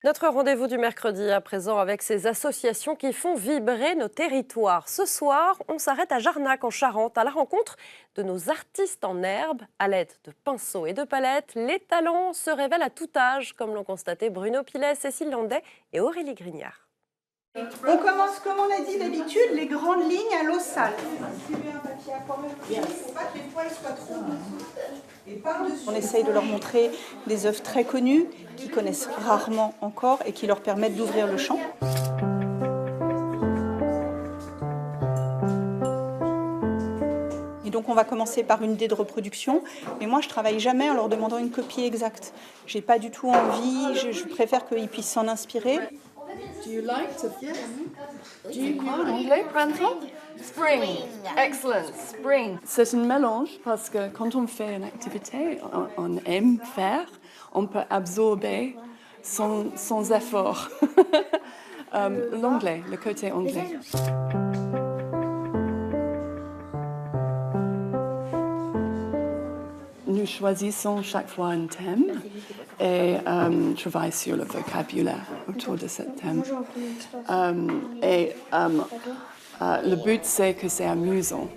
Notre rendez-vous du mercredi à présent avec ces associations qui font vibrer nos territoires. Ce soir, on s'arrête à Jarnac en Charente à la rencontre de nos artistes en herbe. À l'aide de pinceaux et de palettes, les talents se révèlent à tout âge, comme l'ont constaté Bruno Pilet, Cécile Landais et Aurélie Grignard. On commence, comme on a dit d'habitude, les grandes lignes à l'eau sale. On essaye de leur montrer des œuvres très connues, qu'ils connaissent rarement encore et qui leur permettent d'ouvrir le champ. Et donc on va commencer par une idée de reproduction, mais moi je travaille jamais en leur demandant une copie exacte. J'ai pas du tout envie, je préfère qu'ils puissent s'en inspirer. Do you like to... Yes. Do you en anglais, printemps? Spring. Excellent. Spring. C'est un mélange parce que quand on fait une activité, on aime faire, on peut absorber sans effort. L'anglais, le côté anglais. Nous choisissons chaque fois un thème et travaillons sur le vocabulaire autour de ce thème. Le but, c'est que c'est amusant.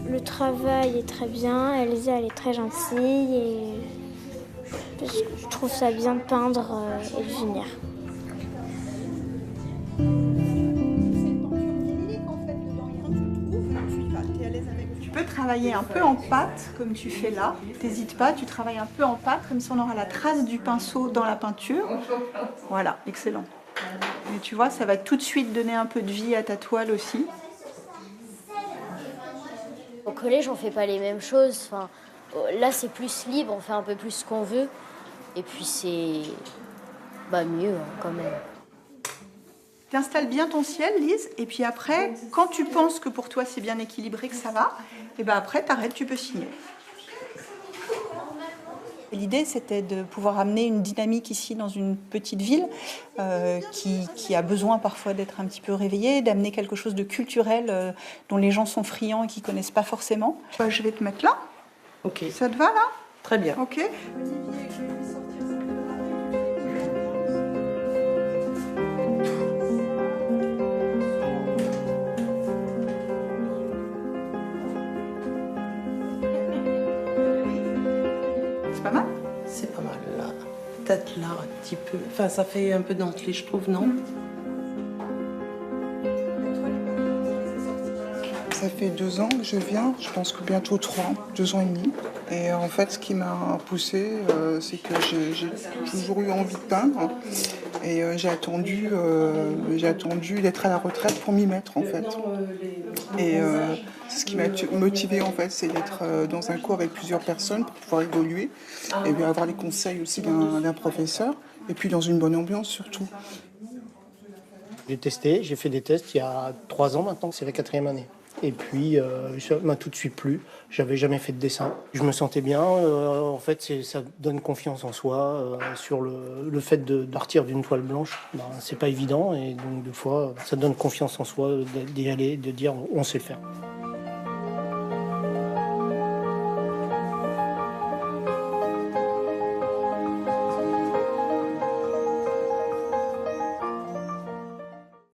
Le travail est très bien, Elsa elle est très gentille et je trouve ça bien de peindre et de venir. Tu peux travailler un peu en pâte, comme tu fais là. T'hésites pas, tu travailles un peu en pâte, comme ça on aura la trace du pinceau dans la peinture. Voilà, excellent. Et tu vois, ça va tout de suite donner un peu de vie à ta toile aussi. Au collège, on fait pas les mêmes choses. Enfin, là, c'est plus libre, on fait un peu plus ce qu'on veut. Et puis c'est mieux quand même. Tu installes bien ton ciel, Lise, et puis après, quand tu penses que pour toi c'est bien équilibré, que ça va, et ben après t'arrêtes, tu peux signer. L'idée, c'était de pouvoir amener une dynamique ici dans une petite ville qui a besoin parfois d'être un petit peu réveillée, d'amener quelque chose de culturel dont les gens sont friands et qui connaissent pas forcément. Je vais te mettre là. Ok. Ça te va là? Très bien. Ok. C'est pas mal? C'est pas mal là. Peut-être là un petit peu. Enfin, ça fait un peu dentelé, je trouve, non? Ça fait 2 ans que je viens, je pense que bientôt 3, 2 ans et demi. Et en fait, ce qui m'a poussée, c'est que j'ai toujours eu envie de peindre. Et j'ai attendu d'être à la retraite pour m'y mettre, en fait. Et ce qui m'a motivée, en fait, c'est d'être dans un cours avec plusieurs personnes pour pouvoir évoluer. Et bien avoir les conseils aussi d'un professeur. Et puis dans une bonne ambiance, surtout. J'ai testé, j'ai fait des tests il y a 3 ans maintenant, c'est la 4e année. Et puis, ça m'a tout de suite plu. J'avais jamais fait de dessin. Je me sentais bien. En fait, ça donne confiance en soi. Sur le fait de partir d'une toile blanche, c'est pas évident. Et donc, des fois, ça donne confiance en soi d'y aller, de dire on sait le faire.